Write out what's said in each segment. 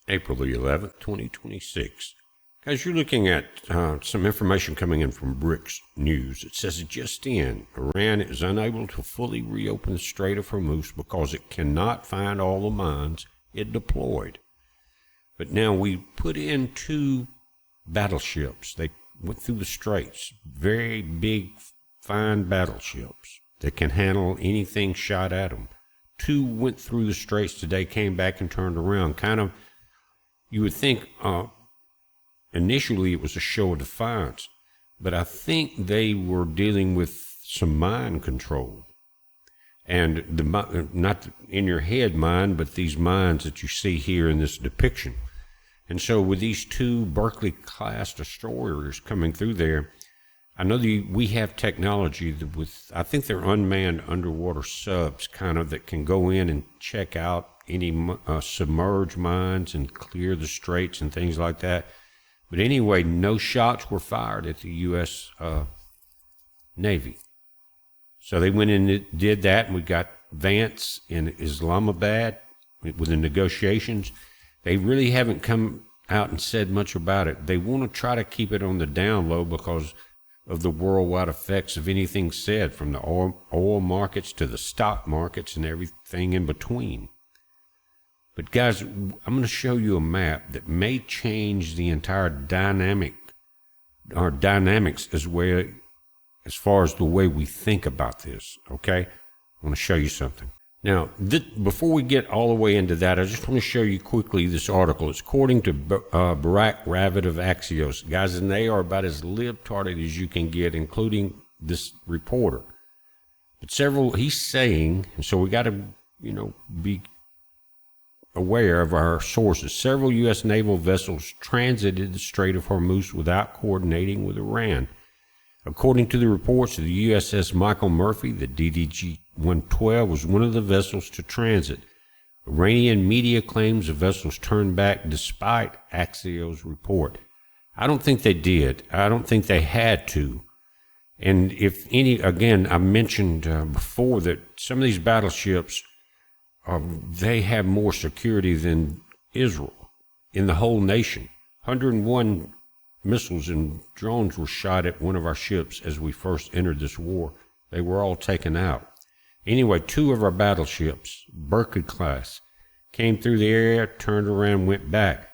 April the 11th, 2026. Guys, you're looking at some information coming in from BRICS News. It says just in, Iran is unable to fully reopen the Strait of Hormuz because it cannot find all the mines it deployed. But now we put in 2 battleships. They went through the straits, very big, fine battleships that can handle anything shot at them. 2 went through the straits today, came back and turned around. Kind of, you would think initially it was a show of defiance, but I think they were dealing with some mind control. And not in your head mind, but these minds that you see here in this depiction. And so with these 2 Berkeley-class destroyers coming through there, I know we have technology that I think they're unmanned underwater subs kind of that can go in and check out any submerged mines and clear the straits and things like that. But anyway, no shots were fired at the U.S. Navy. So they went in and did that, and we got Vance in Islamabad with the negotiations. They really haven't come out and said much about it. They want to try to keep it on the down low because of the worldwide effects of anything said, from the oil markets to the stock markets and everything in between. But guys, I'm going to show you a map that may change the entire dynamics as far as the way we think about this, okay? I want to show you something. Now, before we get all the way into that, I just want to show you quickly this article. It's according to Barak Ravid of Axios. Guys, and they are about as libtarded as you can get, including this reporter. But he's saying, and so we got to, be aware of our sources. Several U.S. naval vessels transited the Strait of Hormuz without coordinating with Iran. According to the reports of the USS Michael Murphy, the DDG-112 was one of the vessels to transit. Iranian media claims the vessels turned back despite Axios' report. I don't think they did. I don't think they had to. And if any, again, I mentioned before that some of these battleships, they have more security than Israel in the whole nation. 101 missiles and drones were shot at one of our ships as we first entered this war. They were all taken out. Anyway, 2 of our battleships, Berkeley class, came through the area, turned around, went back.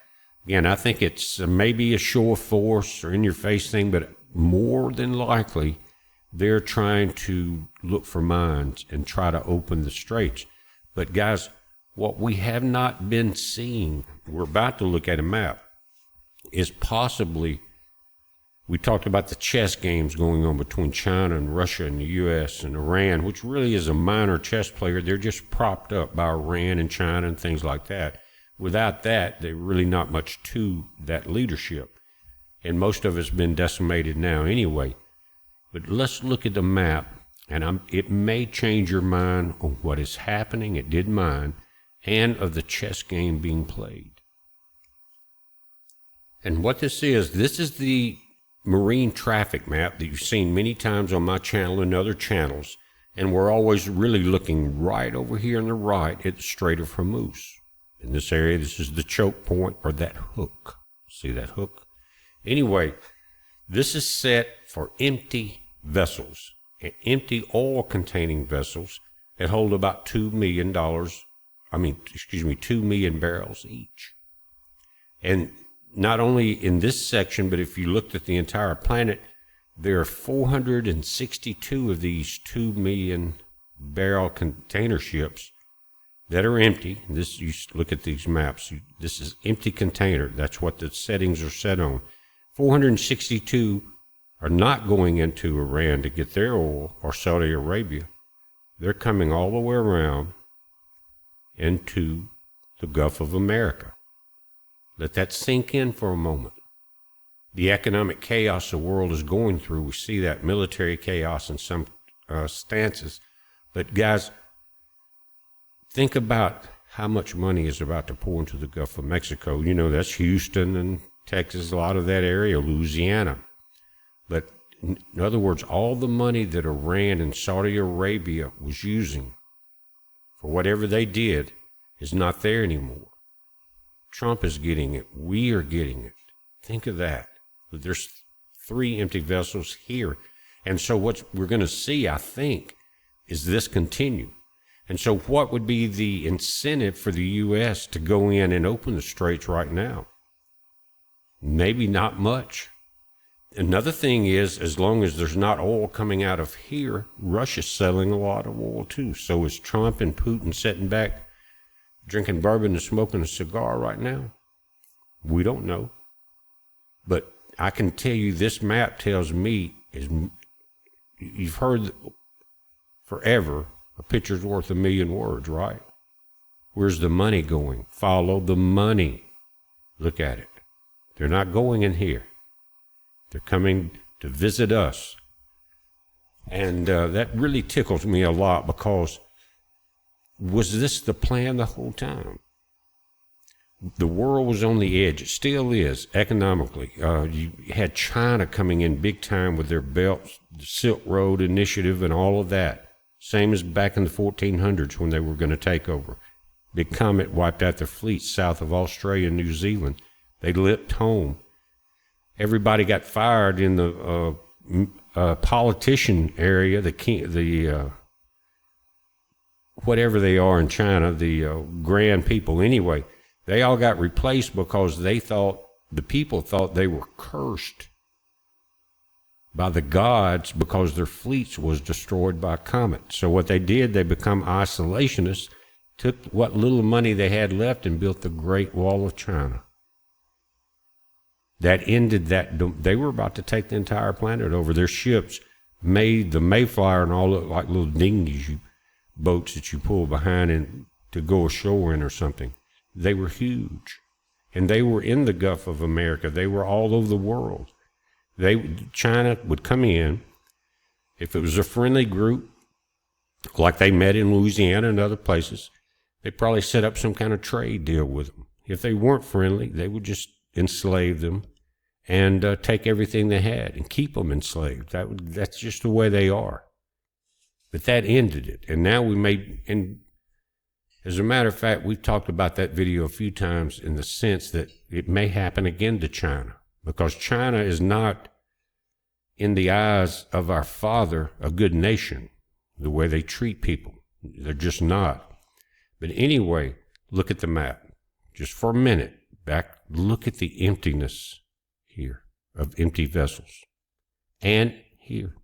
Again, I think it's maybe a show of force or in-your-face thing, but more than likely, they're trying to look for mines and try to open the straits. But guys, what we have not been seeing, we're about to look at a map, is possibly, we talked about the chess games going on between China and Russia and the U.S. and Iran, which really is a minor chess player. They're just propped up by Iran and China and things like that. Without that, there's really not much to that leadership. And most of it's been decimated now anyway. But let's look at the map, and it may change your mind on what is happening. It did mine, and of the chess game being played. And what this is the marine traffic map that you've seen many times on my channel and other channels. And we're always really looking right over here on the right at the Strait of Hormuz. In this area, this is the choke point, or that hook. See that hook? Anyway, this is set for empty vessels, empty oil-containing vessels that hold about $2 million barrels each. And not only in this section, but if you looked at the entire planet, there are 462 of these 2 million barrel container ships that are empty. You look at these maps. This is empty container. That's what the settings are set on. 462 are not going into Iran to get their oil, or Saudi Arabia. They're coming all the way around into the Gulf of America. Let that sink in for a moment. The economic chaos the world is going through, we see that military chaos in some stances. But guys, think about how much money is about to pour into the Gulf of Mexico. That's Houston and Texas, a lot of that area, Louisiana. But in other words, all the money that Iran and Saudi Arabia was using for whatever they did is not there anymore. Trump is getting it. We are getting it. Think of that. There's 3 empty vessels here. And so what we're going to see, I think, is this continue. And so what would be the incentive for the U.S. to go in and open the straits right now? Maybe not much. Another thing is, as long as there's not oil coming out of here, Russia's selling a lot of oil too. So is Trump and Putin sitting back, drinking bourbon and smoking a cigar right now? We don't know. But I can tell you this map tells me, you've heard forever, a picture's worth a million words, right? Where's the money going? Follow the money. Look at it. They're not going in here. They're coming to visit us. And that really tickles me a lot, because was this the plan the whole time? The world was on the edge. It still is, economically. You had China coming in big time with their belts, the Silk Road Initiative and all of that. Same as back in the 1400s when they were going to take over. Big comet wiped out their fleets south of Australia and New Zealand. They limped home. Everybody got fired in the politician area, the whatever they are in China, the grand people. Anyway, they all got replaced because the people thought they were cursed by the gods because their fleets was destroyed by a comet. So what they did, they become isolationists, took what little money they had left and built the Great Wall of China. That ended that. They were about to take the entire planet over. Their ships made the Mayflower and all look like little dinghies, boats that you pull behind and to go ashore in or something. They were huge. And they were in the Gulf of America. They were all over the world. China would come in. If it was a friendly group, like they met in Louisiana and other places, they'd probably set up some kind of trade deal with them. If they weren't friendly, they would just enslave them and take everything they had and keep them enslaved. That's just the way they are. But that ended it. And now and as a matter of fact, we've talked about that video a few times in the sense that it may happen again to China, because China is not, in the eyes of our Father, a good nation, the way they treat people. They're just not. But anyway, look at the map. Just for a minute, look at the emptiness here of empty vessels. And here.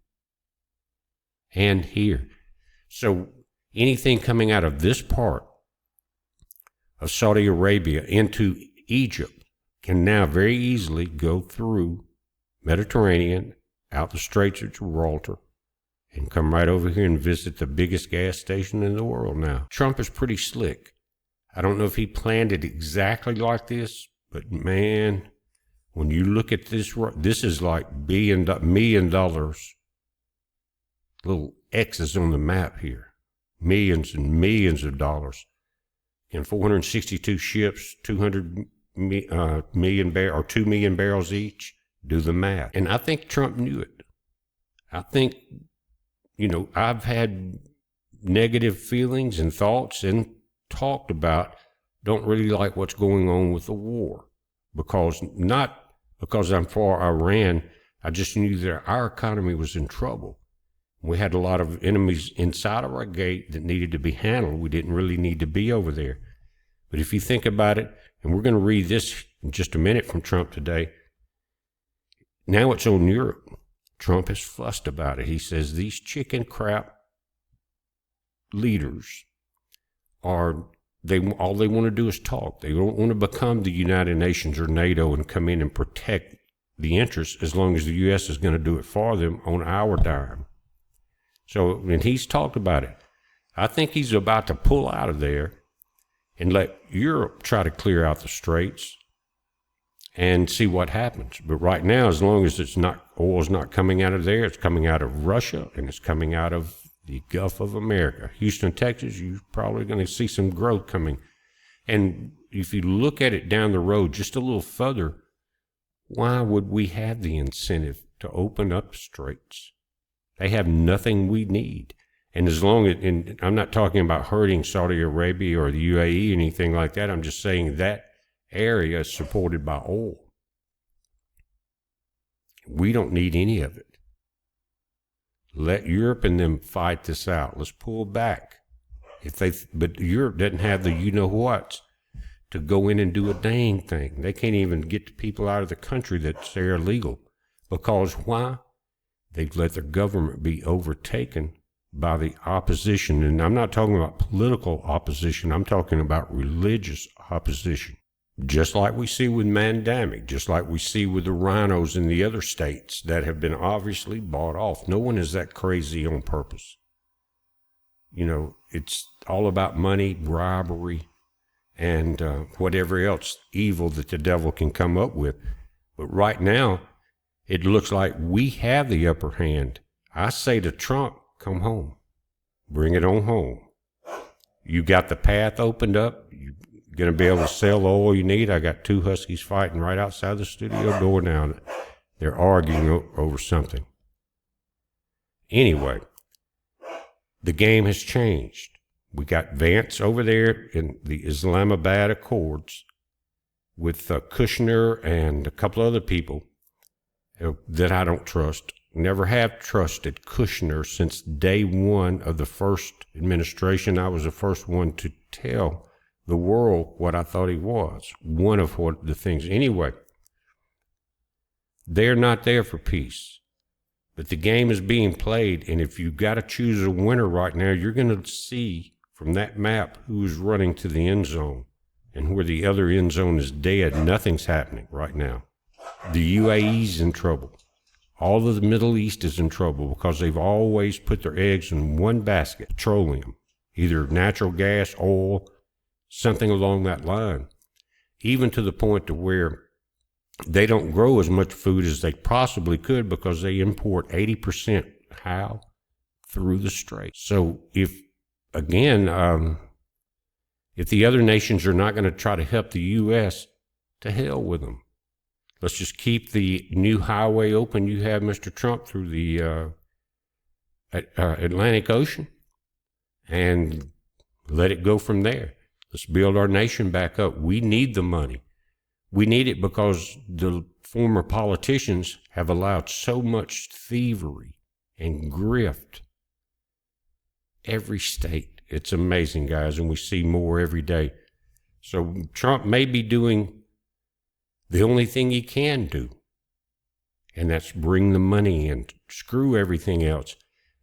And here. So anything coming out of this part of Saudi Arabia into Egypt can now very easily go through Mediterranean, out the Straits of Gibraltar, and come right over here and visit the biggest gas station in the world now. Trump is pretty slick. I don't know if he planned it exactly like this, but man, when you look at this is like $1 million, little X's on the map here, millions and millions of dollars, and 462 ships, 200 million barrels, or 2 million barrels each. Do the math. And I think Trump knew it. I think, I've had negative feelings and thoughts and talked about, don't really like what's going on with the war, not because I'm for Iran. I just knew that our economy was in trouble. We had a lot of enemies inside of our gate that needed to be handled. We didn't really need to be over there. But if you think about it, and we're going to read this in just a minute from Trump today, now it's on Europe. Trump has fussed about it. He says these chicken crap leaders all they want to do is talk. They don't want to become the United Nations or NATO and come in and protect the interests, as long as the U.S. is going to do it for them on our dime. So, and he's talked about it. I think he's about to pull out of there and let Europe try to clear out the straits and see what happens. But right now, as long as oil's not coming out of there, it's coming out of Russia and it's coming out of the Gulf of America. Houston, Texas, you're probably going to see some growth coming. And if you look at it down the road just a little further, why would we have the incentive to open up straits? They have nothing we need. And as long as, and I'm not talking about hurting Saudi Arabia or the UAE, anything like that. I'm just saying that area is supported by oil. We don't need any of it. Let Europe and them fight this out. Let's pull back. But Europe doesn't have the you-know-whats to go in and do a dang thing. They can't even get the people out of the country that's there illegal. Because why? They've let their government be overtaken by the opposition. And I'm not talking about political opposition. I'm talking about religious opposition. Just like we see with Mandamic, just like we see with the rhinos in the other states that have been obviously bought off. No one is that crazy on purpose. You know, it's all about money, bribery, and whatever else evil that the devil can come up with. But right now, it looks like we have the upper hand. I say to Trump, come home. Bring it on home. You got the path opened up. You're going to be able to sell the oil you need. I got 2 Huskies fighting right outside the studio door now. They're arguing over something. Anyway, the game has changed. We got Vance over there in the Islamabad Accords with Kushner and a couple other people that I don't trust. Never have trusted Kushner since day one of the first administration. I was the first one to tell the world what I thought he was. One of what the things. Anyway, they're not there for peace. But the game is being played, and if you've got to choose a winner right now, you're going to see from that map who's running to the end zone. And where the other end zone is dead, nothing's happening right now. The UAE's in trouble. All of the Middle East is in trouble because they've always put their eggs in one basket, petroleum, either natural gas, oil, something along that line, even to the point to where they don't grow as much food as they possibly could because they import 80%. How? Through the Strait. So if the other nations are not going to try to help the U.S., to hell with them. Let's just keep the new highway open you have, Mr. Trump, through the Atlantic Ocean and let it go from there. Let's build our nation back up. We need the money. We need it because the former politicians have allowed so much thievery and grift. Every state. It's amazing, guys, and we see more every day. So Trump may be doing the only thing he can do, and that's bring the money in, screw everything else.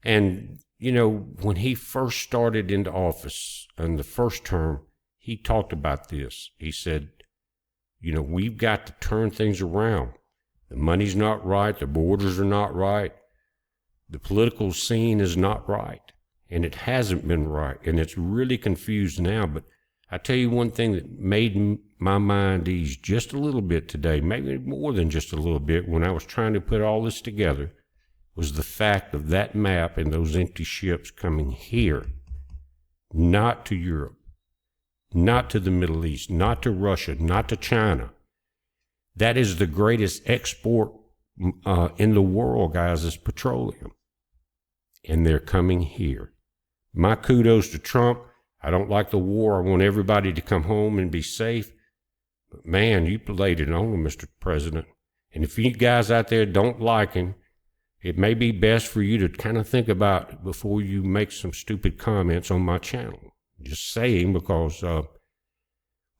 And, you know, when he first started into office in the first term, he talked about this. He said, you know, we've got to turn things around. The money's not right. The borders are not right. The political scene is not right. And it hasn't been right. And it's really confused now. But I tell you one thing that made my mind ease just a little bit today, maybe more than just a little bit, when I was trying to put all this together, was the fact of that map and those empty ships coming here, not to Europe, not to the Middle East, not to Russia, not to China. That is the greatest export in the world, guys, is petroleum. And they're coming here. My kudos to Trump. I don't like the war. I want everybody to come home and be safe. But man, you played it on him, Mr. President. And if you guys out there don't like him, it may be best for you to kind of think about it before you make some stupid comments on my channel. Just saying, because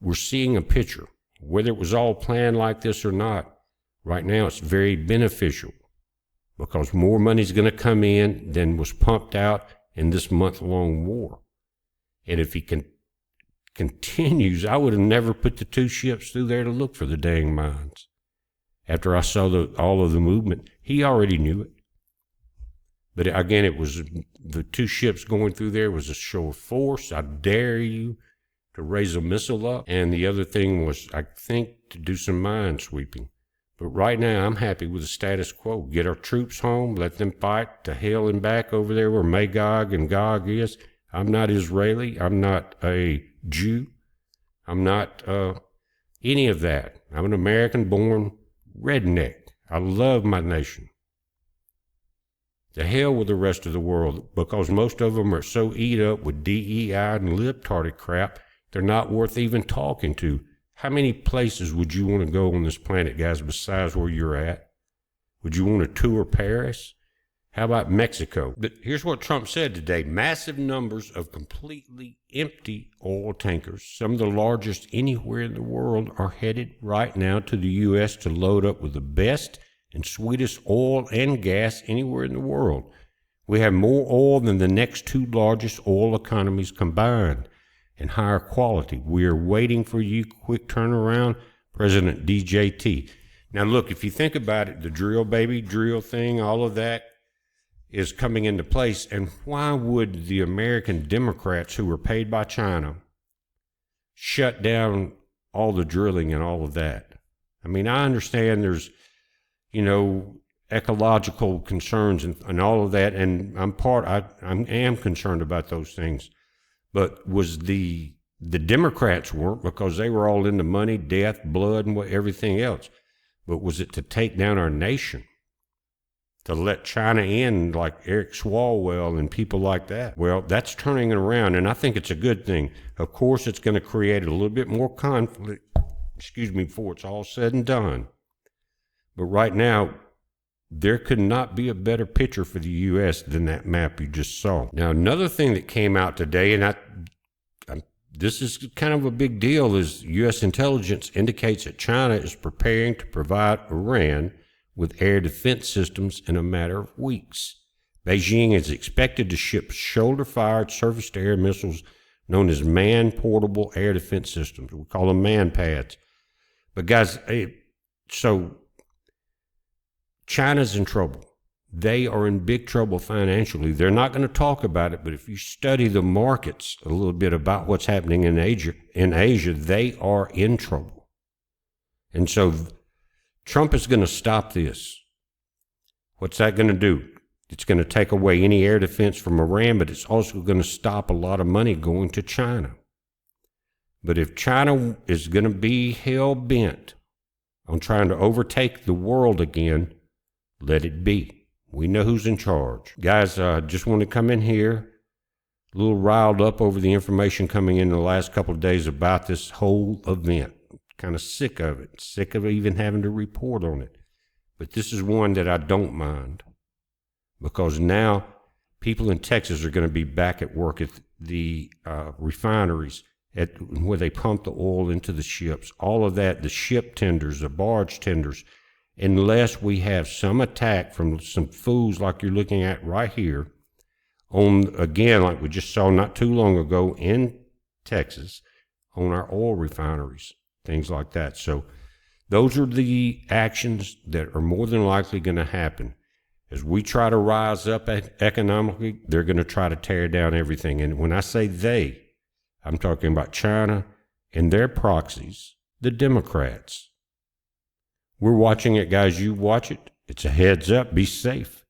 we're seeing a picture. Whether it was all planned like this or not, right now it's very beneficial because more money's going to come in than was pumped out in this month-long war. And if he continues, I would have never put the 2 ships through there to look for the dang mines. After I saw all of the movement, he already knew it. But again, it was the 2 ships going through there was a show of force. I dare you to raise a missile up. And the other thing was, I think, to do some mine sweeping. But right now, I'm happy with the status quo. Get our troops home, let them fight to hell and back over there where Magog and Gog is. I'm not Israeli. I'm not a Jew. I'm not any of that. I'm an American-born redneck. I love my nation. To hell with the rest of the world, because most of them are so eat up with DEI and libtarded crap, they're not worth even talking to. How many places would you want to go on this planet, guys, besides where you're at? Would you want to tour Paris? How about Mexico? But here's what Trump said today. Massive numbers of completely empty oil tankers, some of the largest anywhere in the world, are headed right now to the U.S. to load up with the best and sweetest oil and gas anywhere in the world. We have more oil than the next two largest oil economies combined, and higher quality. We are waiting for you. Quick turnaround, President DJT. Now look, if you think about it, the drill baby, drill thing, all of that is coming into place. And why would the American Democrats, who are paid by China, shut down all the drilling and all of that? I mean, I understand there's, ecological concerns and all of that, and I am concerned about those things. But was the Democrats weren't, because they were all into money, death, blood, and everything else. But was it to take down our nation? To let China in, like Eric Swalwell and people like that? Well, that's turning it around, and I think it's a good thing. Of course, it's going to create a little bit more conflict, before it's all said and done. But right now, there could not be a better picture for the U.S. than that map you just saw. Now, another thing that came out today, and this is kind of a big deal, is U.S. intelligence indicates that China is preparing to provide Iran with air defense systems in a matter of weeks. Beijing is expected to ship shoulder-fired surface-to-air missiles known as man-portable air defense systems. We call them man-pads. But guys, so China's in trouble. They are in big trouble financially. They're not going to talk about it, but if you study the markets a little bit about what's happening in Asia, they are in trouble. And so Trump is going to stop this. What's that going to do? It's going to take away any air defense from Iran, but it's also going to stop a lot of money going to China. But if China is going to be hell-bent on trying to overtake the world again, let it be. We know who's in charge. Guys, just want to come in here a little riled up over the information coming in the last couple of days about this whole event. Kind of sick of it, sick of even having to report on it. But this is one that I don't mind, because now people in Texas are going to be back at work at the refineries where they pump the oil into the ships. All of that, the ship tenders, the barge tenders, unless we have some attack from some fools like you're looking at right here, on, again, like we just saw not too long ago in Texas, on our oil refineries, things like that. So those are the actions that are more than likely going to happen. As we try to rise up economically, they're going to try to tear down everything. And when I say they, I'm talking about China and their proxies, the Democrats. We're watching it, guys. You watch it. It's a heads up. Be safe.